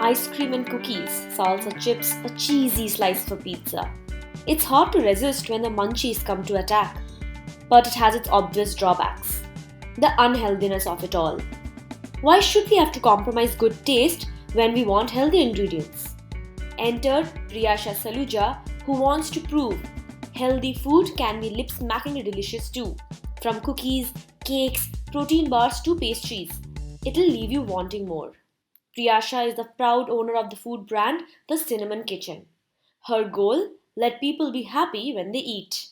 ice cream and cookies, salsa chips, a cheesy slice for pizza. It's hard to resist when the munchies come to attack, but it has its obvious drawbacks. The unhealthiness of it all. Why should we have to compromise good taste when we want healthy ingredients? Enter Priyasha Saluja, who wants to prove healthy food can be lip smackingly delicious too. From cookies, cakes, protein bars to pastries, it'll leave you wanting more. Priyasha is the proud owner of the food brand The Cinnamon Kitchen. Her goal: let people be happy when they eat.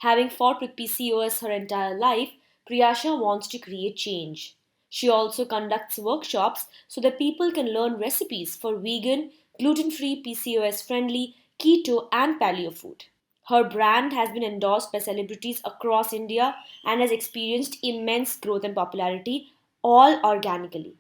Having fought with PCOS her entire life, Priyasha wants to create change. She also conducts workshops so that people can learn recipes for vegan, gluten free, PCOS friendly, keto, and paleo food. Her brand has been endorsed by celebrities across India and has experienced immense growth and popularity, all organically.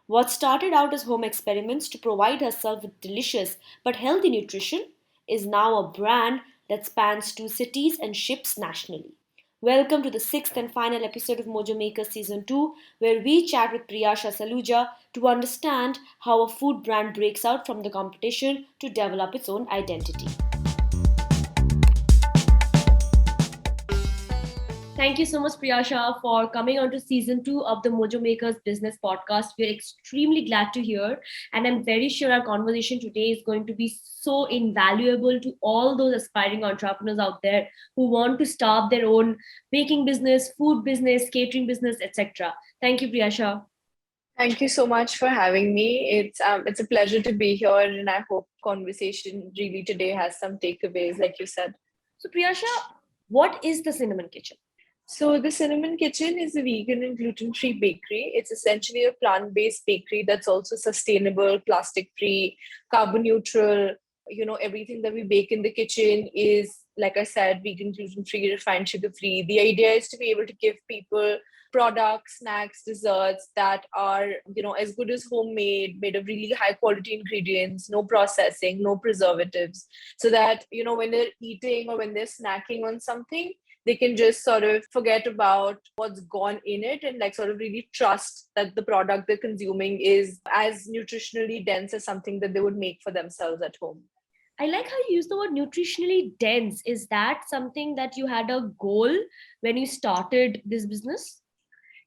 What started out as home experiments to provide herself with delicious but healthy nutrition is now a brand that spans two cities and ships nationally. Welcome to the sixth and final episode of mojoMakers Season 2, where we chat with Priyasha Saluja to understand how a food brand breaks out from the competition to develop its own identity. Thank you so much, Priyasha, for coming on to season 2 of the Mojo Makers Business Podcast. We're extremely glad to hear, and I'm very sure our conversation today is going to be so invaluable to all those aspiring entrepreneurs out there who want to start their own baking business, food business, catering business, etc. Thank you, Priyasha. Thank you so much for having me. It's a pleasure to be here, and I hope conversation really today has some takeaways, like you said. So, Priyasha, what is the Cinnamon Kitchen? So the Cinnamon Kitchen is a vegan and gluten-free bakery. It's essentially a plant-based bakery that's also sustainable, plastic-free, carbon neutral. Everything that we bake in the kitchen is, like I said, vegan, gluten-free, refined sugar-free. The idea is to be able to give people products, snacks, desserts that are, as good as homemade, made of really high quality ingredients, no processing, no preservatives, so that, when they're eating or when they're snacking on something, they can just sort of forget about what's gone in it and like sort of really trust that the product they're consuming is as nutritionally dense as something that they would make for themselves at home. I like how you use the word nutritionally dense. Is that something that you had a goal when you started this business?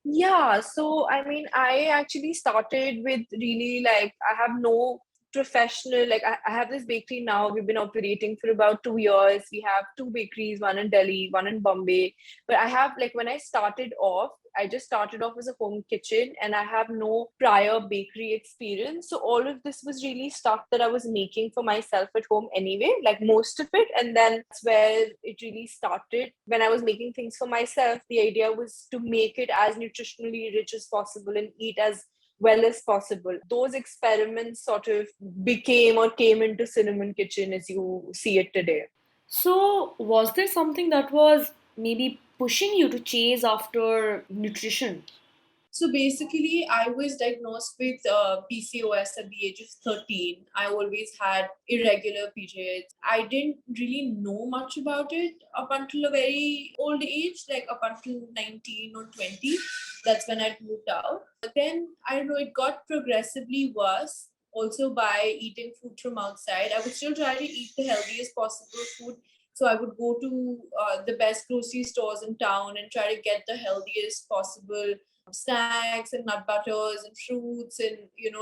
Yeah, so I mean, I actually started with really like, I have no professional, like, I have this bakery now. We've been operating for about 2 years. We have two bakeries, one in Delhi, one in Bombay. But I have, like, when I started off, I just started off as a home kitchen and I have no prior bakery experience. So all of this was really stuff that I was making for myself at home anyway, like most of it. And then that's where it really started. When I was making things for myself, the idea was to make it as nutritionally rich as possible and eat as well as possible. Those experiments sort of became or came into Cinnamon Kitchen as you see it today. So, was there something that was maybe pushing you to chase after nutrition? So basically, I was diagnosed with PCOS at the age of 13. I always had irregular periods. I didn't really know much about it up until a very old age, like up until 19 or 20. That's when I moved out. But then, I don't know, it got progressively worse. Also, by eating food from outside, I would still try to eat the healthiest possible food. So I would go to the best grocery stores in town and try to get the healthiest possible snacks and nut butters and fruits and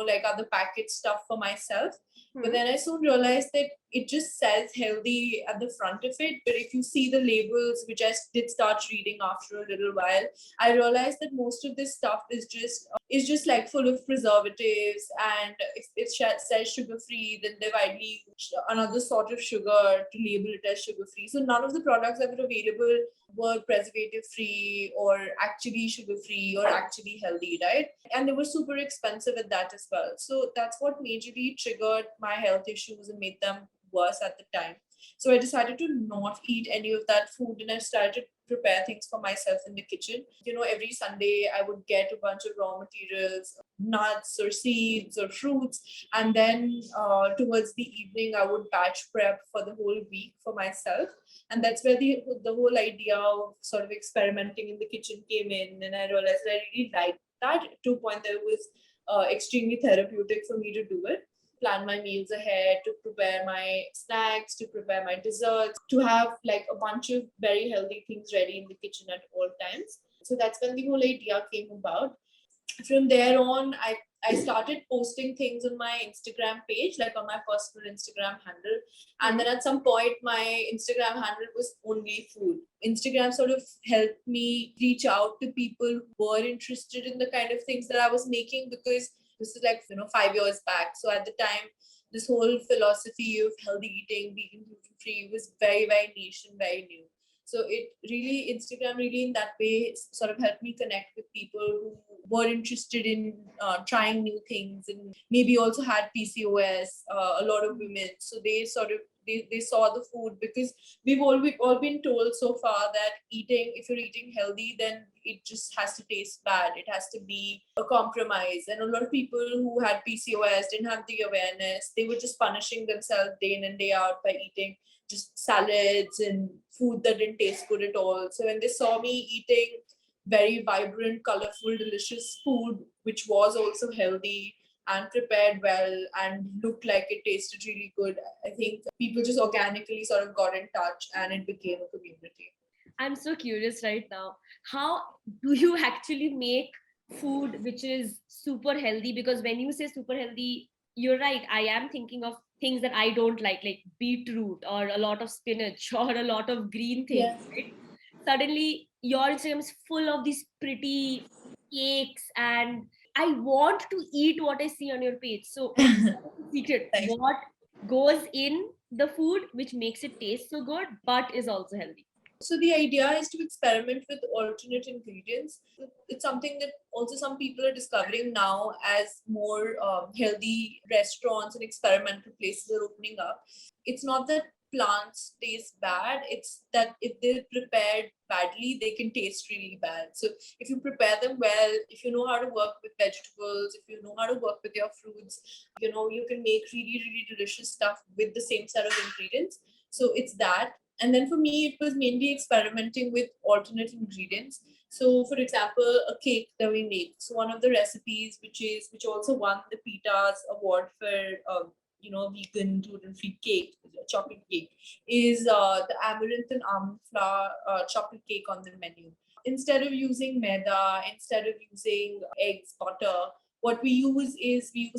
like other packaged stuff for myself. But then I soon realized that it just says healthy at the front of it, but if you see the labels, which I did start reading after a little while, I realized that most of this stuff is just like full of preservatives. And if it says sugar free, then they've widely used another sort of sugar to label it as sugar free. So none of the products that were available were preservative free or actually sugar free or actually healthy, right? And they were super expensive at that as well. So that's what majorly triggered my health issues and made them worse at the time. So I decided to not eat any of that food and I started to prepare things for myself in the kitchen. Every Sunday I would get a bunch of raw materials, nuts or seeds or fruits, and then towards the evening I would batch prep for the whole week for myself. And that's where the whole idea of sort of experimenting in the kitchen came in. And I realized I really liked that to a point that it was extremely therapeutic for me to do it. plan my meals ahead, to prepare my snacks, to prepare my desserts, to have like a bunch of very healthy things ready in the kitchen at all times. So that's when the whole idea came about. From there on, I started posting things on my Instagram page, like on my personal Instagram handle. And then at some point, my Instagram handle was only food. Instagram sort of helped me reach out to people who were interested in the kind of things that I was making, because this is like, 5 years back. So at the time, this whole philosophy of healthy eating, vegan, gluten free was very, very niche and very new. So it really, Instagram really in that way sort of helped me connect with people who were interested in trying new things, and maybe also had PCOS, a lot of women. So they sort of, they saw the food, because we've all been told so far that if you're eating healthy, then it just has to taste bad. It has to be a compromise. And a lot of people who had PCOS didn't have the awareness. They were just punishing themselves day in and day out by eating just salads and food that didn't taste good at all. So when they saw me eating very vibrant, colorful, delicious food, which was also healthy and prepared well and looked like it tasted really good, I think people just organically sort of got in touch and it became a community. I'm so curious right now. How do you actually make food which is super healthy? Because when you say super healthy, you're right. I am thinking of things that I don't like beetroot or a lot of spinach or a lot of green things, Yeah. right? Suddenly, your Instagram is full of these pretty cakes, and I want to eat what I see on your page. So, secret, Thanks. what goes in the food which makes it taste so good but is also healthy? So the idea is to experiment with alternate ingredients. It's something that also some people are discovering now as more healthy restaurants and experimental places are opening up. It's not that plants taste bad, it's that if they're prepared badly, they can taste really bad. So if you prepare them well, if you know how to work with vegetables, if you know how to work with your fruits, you can make really, really delicious stuff with the same set of ingredients. So it's that. And then for me, it was mainly experimenting with alternate ingredients. So, for example, a cake that we make. So, one of the recipes, which also won the PETA's award for, vegan gluten-free cake, chocolate cake, is the amaranth and almond flour chocolate cake on the menu. Instead of using maida, instead of using eggs, butter, what we use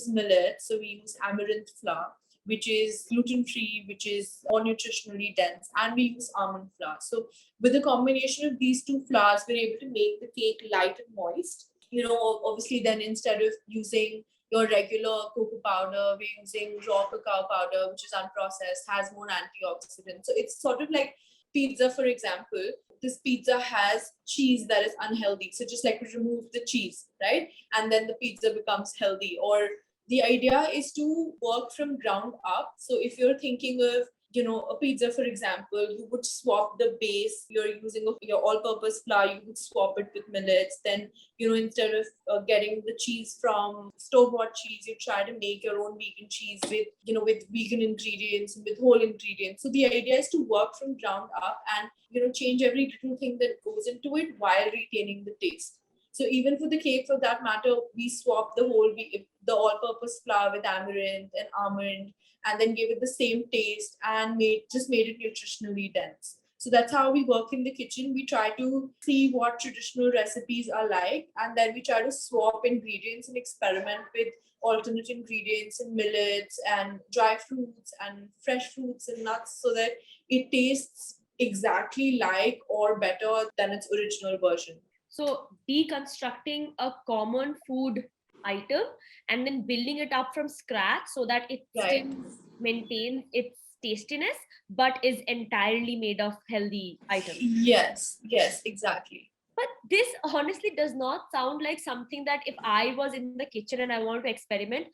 millet. So we use amaranth flour, which is gluten free, which is more nutritionally dense, and we use almond flour. So, with the combination of these two flours, we're able to make the cake light and moist. Obviously, then instead of using your regular cocoa powder, we're using raw cacao powder, which is unprocessed, has more antioxidants. So, it's sort of like pizza, for example. This pizza has cheese that is unhealthy. So, just like remove the cheese, right? And then the pizza becomes healthy. Or the idea is to work from ground up. So if you're thinking of a pizza, for example, you would swap the base. You're using of your all-purpose flour, you would swap it with millets. Then instead of getting the cheese from store-bought cheese, you try to make your own vegan cheese with vegan ingredients and with whole ingredients. So the idea is to work from ground up and change every little thing that goes into it while retaining the taste. So even for the cake, for that matter, we swapped the all-purpose flour with amaranth and almond, and then gave it the same taste and made it nutritionally dense. So that's how we work in the kitchen. We try to see what traditional recipes are like, and then we try to swap ingredients and experiment with alternate ingredients and millets and dry fruits and fresh fruits and nuts, so that it tastes exactly like or better than its original version. So, deconstructing a common food item and then building it up from scratch so that it Right. still maintains its tastiness but is entirely made of healthy items. Yes, exactly. But this honestly does not sound like something that if I was in the kitchen and I want to experiment,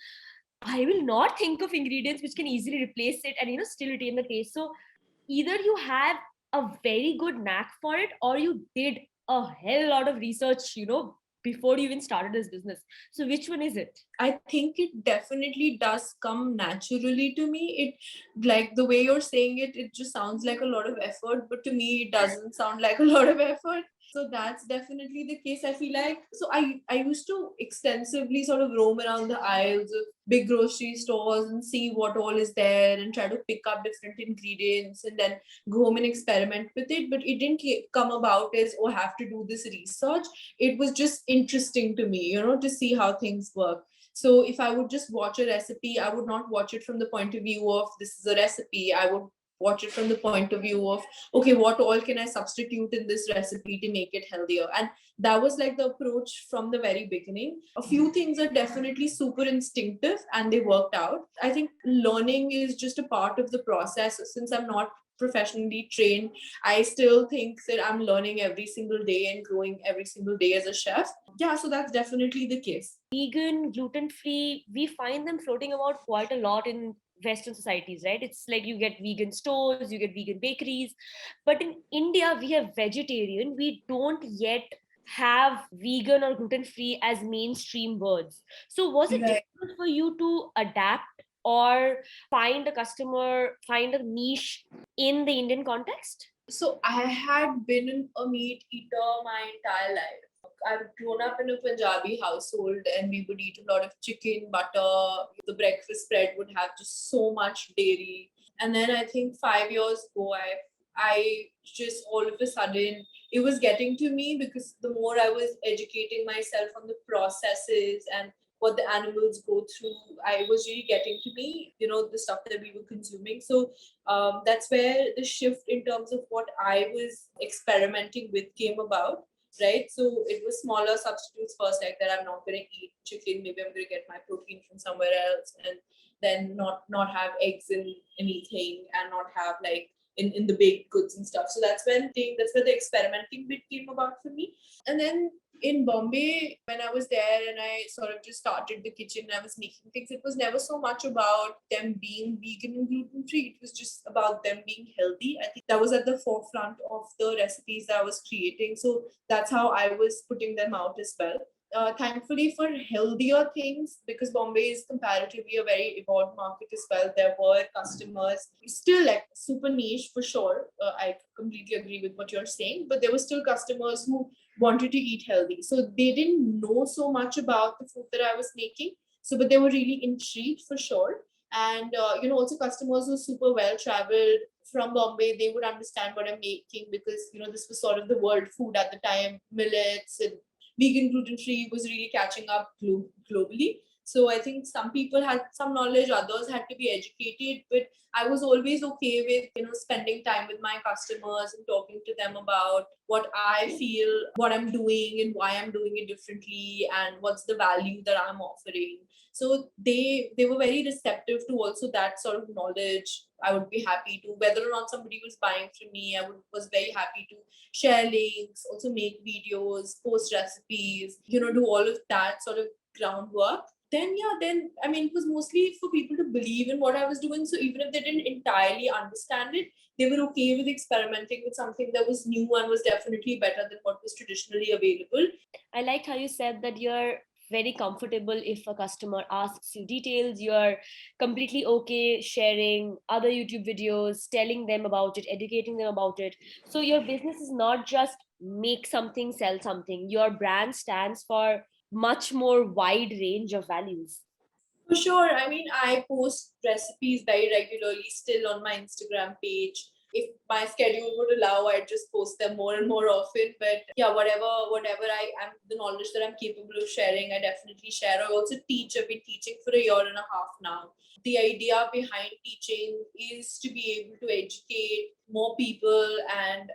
I will not think of ingredients which can easily replace it and still retain the taste. So either you have a very good knack for it or you did a hell lot of research, before you even started this business. So which one is it? I think it definitely does come naturally to me. It, like the way you're saying it just sounds like a lot of effort, but to me it doesn't sound like a lot of effort. So that's definitely the case. I feel like I used to extensively sort of roam around the aisles of big grocery stores and see what all is there and try to pick up different ingredients and then go home and experiment with it. But it didn't come about as, oh, I have to do this research. It was just interesting to me, to see how things work. So if I would just watch a recipe, I would not watch it from the point of view of this is a recipe. I would watch it from the point of view of, okay, what all can I substitute in this recipe to make it healthier? And that was like the approach from the very beginning. A few things are definitely super instinctive and they worked out. I think learning is just a part of the process. Since I'm not professionally trained, I still think that I'm learning every single day and growing every single day as a chef. Yeah, so that's definitely the case. Vegan, gluten free, we find them floating about quite a lot in Western societies, right? It's like you get vegan stores, you get vegan bakeries. But in India, we have vegetarian. We don't yet have vegan or gluten free as mainstream words. So, was it Right. difficult for you to adapt or find a customer, find a niche in the Indian context? So I had been a meat eater my entire life. I've grown up in a Punjabi household and we would eat a lot of chicken, butter. The breakfast spread would have just so much dairy. And then I think 5 years ago, I just all of a sudden it was getting to me because the more I was educating myself on the processes and what the animals go through, I was really getting to me, the stuff that we were consuming. So that's where the shift in terms of what I was experimenting with came about, right? So it was smaller substitutes first, like that I'm not going to eat chicken, maybe I'm going to get my protein from somewhere else, and then not have eggs in anything and not have like in the baked goods and stuff. So that's where the experimenting bit came about for me. And then in Bombay, when I was there and I sort of just started the kitchen and I was making things, it was never so much about them being vegan and gluten free. It was just about them being healthy. I think that was at the forefront of the recipes that I was creating. So that's how I was putting them out as well. Thankfully, for healthier things, because Bombay is comparatively a very evolved market as well, there were customers, still like super niche for sure. I completely agree with what you're saying, but there were still customers who wanted to eat healthy. So they didn't know so much about the food that I was making. So, but they were really intrigued for sure. And, also customers who are super well traveled from Bombay, they would understand what I'm making because, this was sort of the world food at the time, millets and vegan gluten free was really catching up globally. So I think some people had some knowledge, others had to be educated, but I was always okay with, spending time with my customers and talking to them about what I feel, what I'm doing and why I'm doing it differently and what's the value that I'm offering. So they were very receptive to also that sort of knowledge. I would be happy to, whether or not somebody was buying from me, was very happy to share links, also make videos, post recipes, do all of that sort of groundwork. Then I mean, it was mostly for people to believe in what I was doing. So even if they didn't entirely understand it, they were okay with experimenting with something that was new and was definitely better than what was traditionally available. I liked how you said that you're very comfortable if a customer asks you details. You're completely okay sharing other YouTube videos, telling them about it, educating them about it. So your business is not just make something, sell something. Your brand stands for much more wide range of values. For sure. I mean, I post recipes very regularly still on my Instagram page. If my schedule would allow, I'd just post them more and more often. But yeah, whatever I am, the knowledge that I'm capable of sharing, I definitely share. I also teach. I've been teaching for a year and a half now. The idea behind teaching is to be able to educate more people and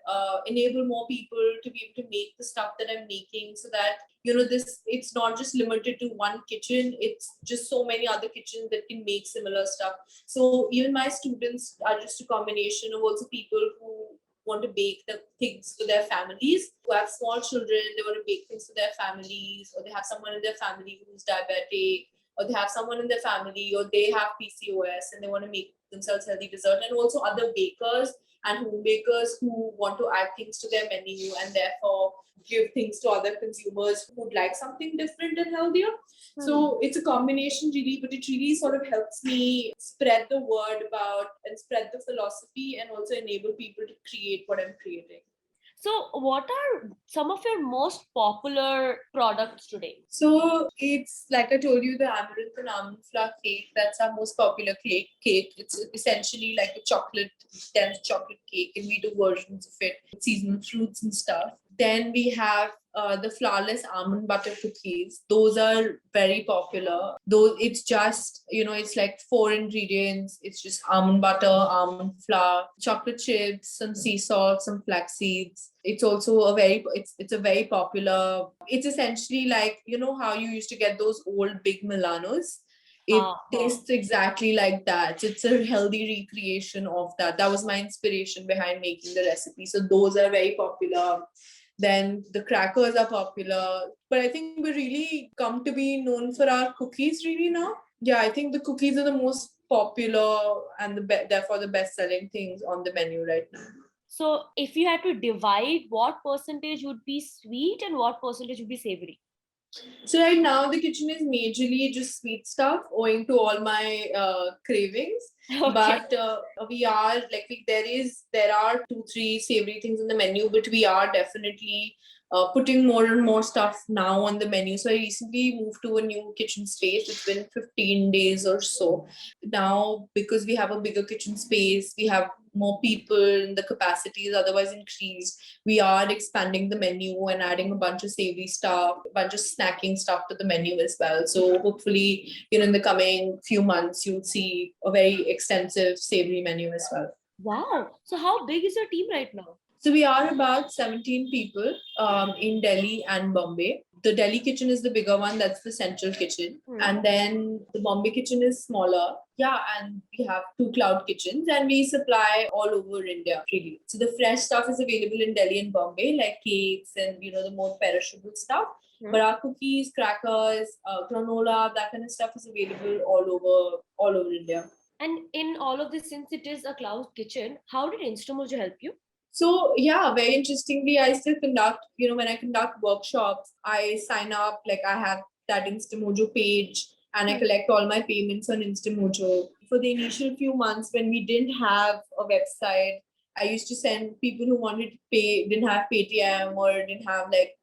enable more people to be able to make the stuff that I'm making so that this it's not just limited to one kitchen, it's just so many other kitchens that can make similar stuff. So even my students are just a combination of also people who want to bake the things for their families, who have small children, they want to bake things for their families, or they have someone in their family who's diabetic, or they have someone in their family, or they have PCOS and they want to make themselves healthy dessert, and also other bakers and home bakers who want to add things to their menu and therefore give things to other consumers who would like something different and healthier. So it's a combination really, but it really sort of helps me spread the word about and spread the philosophy and also enable people to create what I'm creating. So, what are some of your most popular products today? So it's like I told you, the amaranth and almond flour cake. That's our most popular cake. It's essentially like a chocolate, dense chocolate cake, and we do versions of it with seasonal fruits and stuff. Then we have the flourless almond butter cookies. Those are very popular. Though it's just, it's like four ingredients. It's just almond butter, almond flour, chocolate chips, some sea salt, some flax seeds. It's also it's a very popular. It's essentially like, how you used to get those old big Milanos. It tastes exactly like that. So it's a healthy recreation of that. That was my inspiration behind making the recipe. So those are very popular. Then the crackers are popular. But I think we really come to be known for our cookies really now. Yeah, I think the cookies are the most popular and therefore the best selling things on the menu right now. So, if you had to divide, what percentage would be sweet and what percentage would be savory? So right now the kitchen is majorly just sweet stuff, owing to all my cravings. Okay. But we are like there are 2 3 savory things in the menu, but we are definitely putting more and more stuff now on the menu. So I recently moved to a new kitchen space. It's been 15 days or so now, because we have a bigger kitchen space. We have more people, and the capacity is otherwise increased. We are expanding the menu and adding a bunch of savory stuff, a bunch of snacking stuff to the menu as well. So hopefully, in the coming few months, you'll see a very extensive savory menu as well. Wow. So, how big is your team right now? So we are about 17 people in Delhi and Bombay. The Delhi kitchen is the bigger one, that's the central kitchen. And then the Bombay kitchen is smaller. Yeah, and we have two cloud kitchens and we supply all over India, really. So the fresh stuff is available in Delhi and Bombay, like cakes and, the more perishable stuff. But our cookies, crackers, granola, that kind of stuff is available all over India. And in all of this, since it is a cloud kitchen, how did Instamojo help you? So yeah, very interestingly, I still conduct, when I conduct workshops, I sign up, like I have that Instamojo page and I collect all my payments on Instamojo. For the initial few months when we didn't have a website, I used to send people who wanted to pay, didn't have Paytm or didn't have like,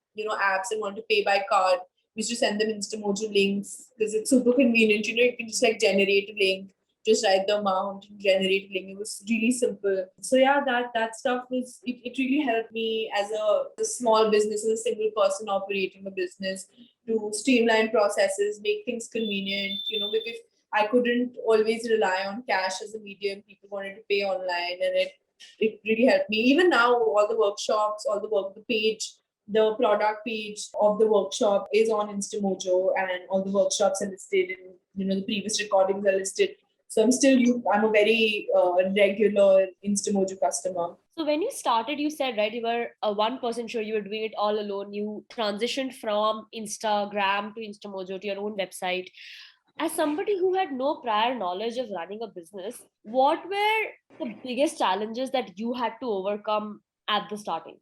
apps and wanted to pay by card. We used to send them Instamojo links because it's super convenient. You can just like generate a link, just write the amount and generate link. It was really simple. So yeah, that stuff it really helped me as a small business, as a single person operating a business, to streamline processes, make things convenient, because I couldn't always rely on cash as a medium. People wanted to pay online, and it really helped me. Even now, all the workshops, all the work, the page, the product page of the workshop is on Instamojo, and all the workshops are listed, and the previous recordings are listed. So I'm a very regular Instamojo customer. So when you started, you said, right, you were 1% sure you were doing it all alone. You transitioned from Instagram to Instamojo to your own website. As somebody who had no prior knowledge of running a business, what were the biggest challenges that you had to overcome at the starting?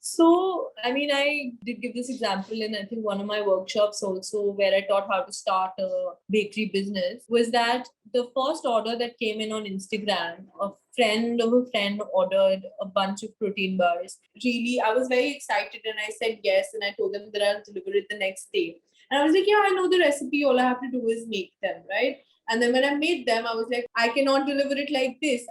So, I mean, I did give this example in, I think, one of my workshops also, where I taught how to start a bakery business. Was that the first order that came in on Instagram? A friend of a friend ordered a bunch of protein bars. Really, I was very excited and I said yes, and I told them that I'll deliver it the next day. And I was like, yeah, I know the recipe. All I have to do is make them, right? And then when I made them, I was like, I cannot deliver it like this.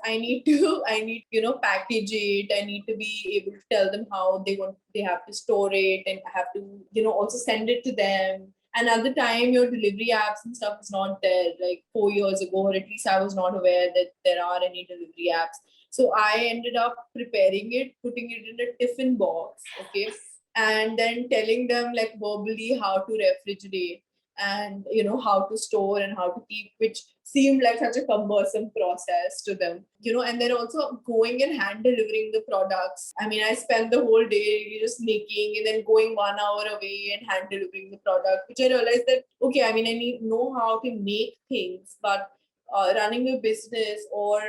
Package it. I need to be able to tell them how they have to store it, and I have to, also send it to them. And at the time, your delivery apps and stuff is not there. Like 4 years ago, or at least I was not aware that there are any delivery apps. So I ended up preparing it, putting it in a tiffin box, okay, and then telling them like verbally how to refrigerate and how to store and how to keep, which seemed like such a cumbersome process to them, and then also going and hand delivering the products. I mean, I spent the whole day really just making and then going 1 hour away and hand delivering the product, which I realized that okay, I mean, I need know how to make things, but running a business, or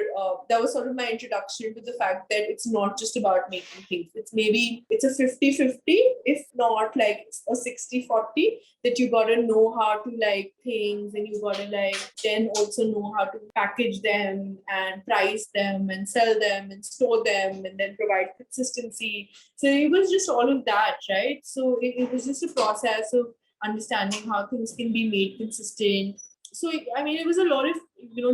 that was sort of my introduction to the fact that it's not just about making things. It's maybe it's a 50-50, if not like a 60-40, that you got to know how to like things, and you got to like then also know how to package them and price them and sell them and store them and then provide consistency. So it was just all of that, right? So it was just a process of understanding how things can be made consistent. So I mean, it was a lot of,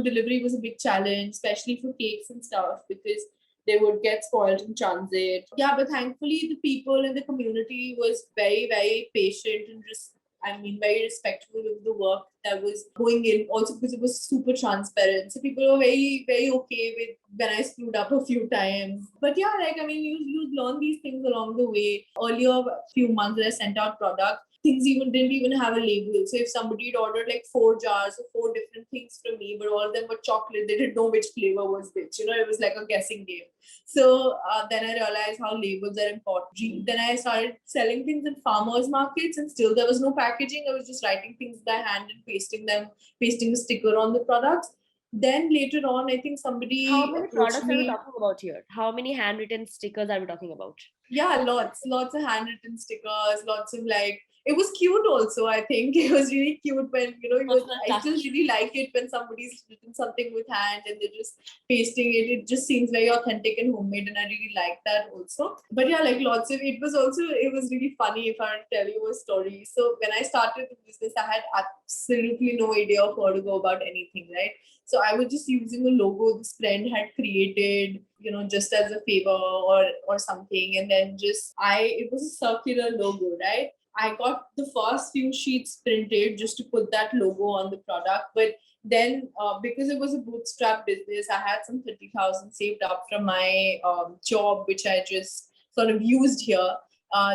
delivery was a big challenge, especially for cakes and stuff, because they would get spoiled in transit. Yeah, but thankfully the people in the community was very, very patient and just, I mean, very respectful of the work that was going in. Also because it was super transparent, so people were very, very okay with when I screwed up a few times. But yeah, like I mean, you learn these things along the way. Earlier, a few months that I sent out product, things even didn't even have a label. So if somebody had ordered like 4 jars of 4 different things from me, but all of them were chocolate, they didn't know which flavor was which. It was like a guessing game. So then I realized how labels are important. Then I started selling things in farmers markets, and still there was no packaging. I was just writing things by hand and pasting a sticker on the products. Then later on, I think How somebody many approached products are we me. talking about here? How many handwritten stickers are we talking about? Yeah, lots of handwritten stickers, lots of like, it was cute also. I think it was really cute when, Personal I still touch. really like it when somebody's written something with hand and they're just pasting it. It just seems very authentic and homemade, and I really like that also. But yeah, like lots of it was also, it was really funny if I were to tell you a story. So when I started the business, I had absolutely no idea of how to go about anything, right? So I was just using a logo this friend had created, just as a favor or something. And then it was a circular logo, right? I got the first few sheets printed just to put that logo on the product. But then, because it was a bootstrap business, I had some 30,000 saved up from my job, which I just sort of used here.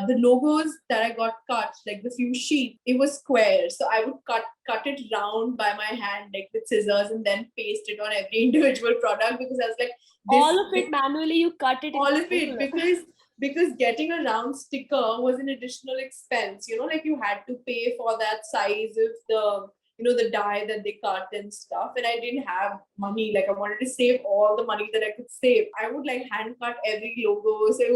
The logos that I got cut, like the few sheets, it was square. So I would cut it round by my hand, like with scissors, and then paste it on every individual product, because I was like, All of it manually, you cut it in all the of it, circular. because getting a round sticker was an additional expense. Like you had to pay for that size of the die that they cut and stuff, and I didn't have money. Like I wanted to save all the money that I could save. I would like hand cut every logo, so it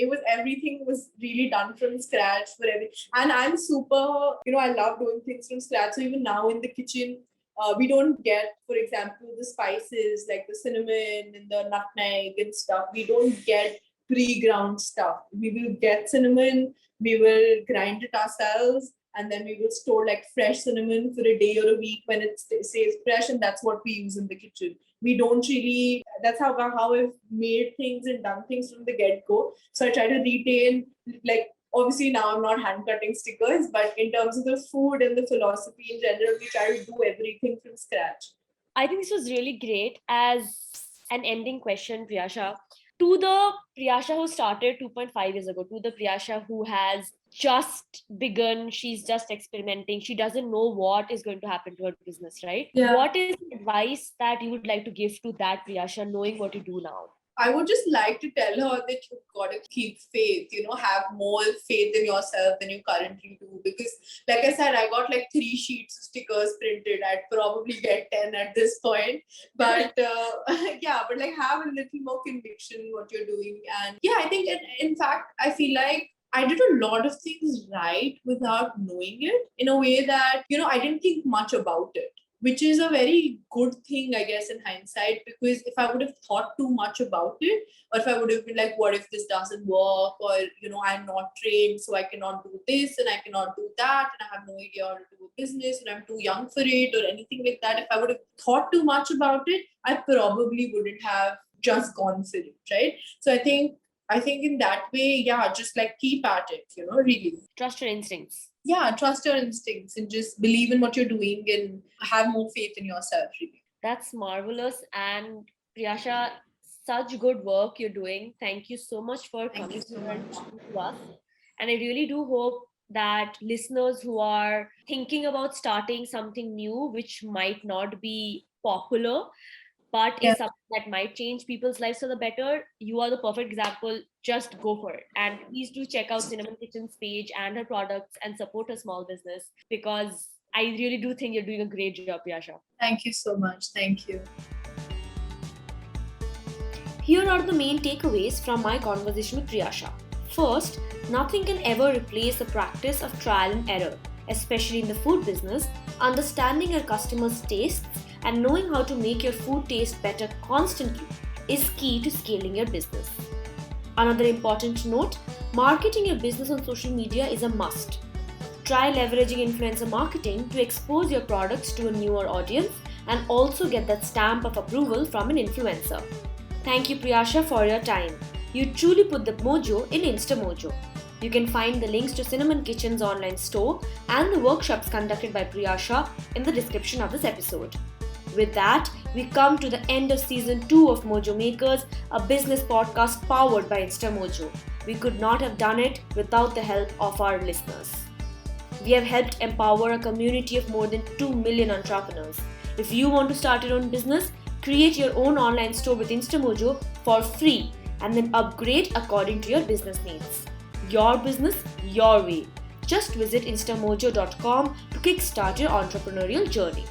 was everything was really done from scratch for every. And I'm super, I love doing things from scratch. So even now in the kitchen, we don't get, for example, the spices like the cinnamon and the nutmeg and stuff. We don't get pre-ground stuff. We will get cinnamon, we will grind it ourselves, and then we will store like fresh cinnamon for a day or a week when it stays fresh, and that's what we use in the kitchen. We don't really. That's how I've made things and done things from the get go. So I try to retain, like, obviously now I'm not hand cutting stickers, but in terms of the food and the philosophy in general, we try to do everything from scratch. I think this was really great. As an ending question, Priyasha, to the Priyasha who started 2.5 years ago, to the Priyasha who has just begun, she's just experimenting, she doesn't know what is going to happen to her business, right? Yeah. What is the advice that you would like to give to that Priyasha knowing what you do now? I would just like to tell her that you've got to keep faith, have more faith in yourself than you currently do. Because, like I said, I got like 3 sheets of stickers printed. I'd probably get 10 at this point. But yeah, but like have a little more conviction in what you're doing. And yeah, I think, in fact, I feel like I did a lot of things right without knowing it, in a way that, I didn't think much about it, which is a very good thing, I guess, in hindsight. Because if I would have thought too much about it, or if I would have been like, what if this doesn't work, or I'm not trained, so I cannot do this and I cannot do that, and I have no idea how to do a business, and I'm too young for it, or anything like that. If I would have thought too much about it, I probably wouldn't have just gone for it, right? So I think in that way, yeah, just like keep at it, really. Trust your instincts. Yeah, trust your instincts and just believe in what you're doing and have more faith in yourself, really. That's marvelous. And Priyasha, such good work you're doing. Thank you so much for Thank you coming so here and much. talking to us. And I really do hope that listeners who are thinking about starting something new, which might not be popular, but Yeah. is something that might change people's lives for the better, you are the perfect example. Just go for it. And please do check out Cinnamon Kitchen's page and her products and support her small business, because I really do think you're doing a great job, Priyasha. Thank you so much. Thank you. Here are the main takeaways from my conversation with Priyasha. First, nothing can ever replace the practice of trial and error, especially in the food business. Understanding your customers' tastes and knowing how to make your food taste better constantly is key to scaling your business. Another important note, marketing your business on social media is a must. Try leveraging influencer marketing to expose your products to a newer audience and also get that stamp of approval from an influencer. Thank you, Priyasha, for your time. You truly put the mojo in Instamojo. You can find the links to Cinnamon Kitchen's online store and the workshops conducted by Priyasha in the description of this episode. With that, we come to the end of season 2 of mojoMakers, a business podcast powered by Instamojo. We could not have done it without the help of our listeners. We have helped empower a community of more than 2 million entrepreneurs. If you want to start your own business, create your own online store with Instamojo for free and then upgrade according to your business needs. Your business, your way. Just visit instamojo.com to kickstart your entrepreneurial journey.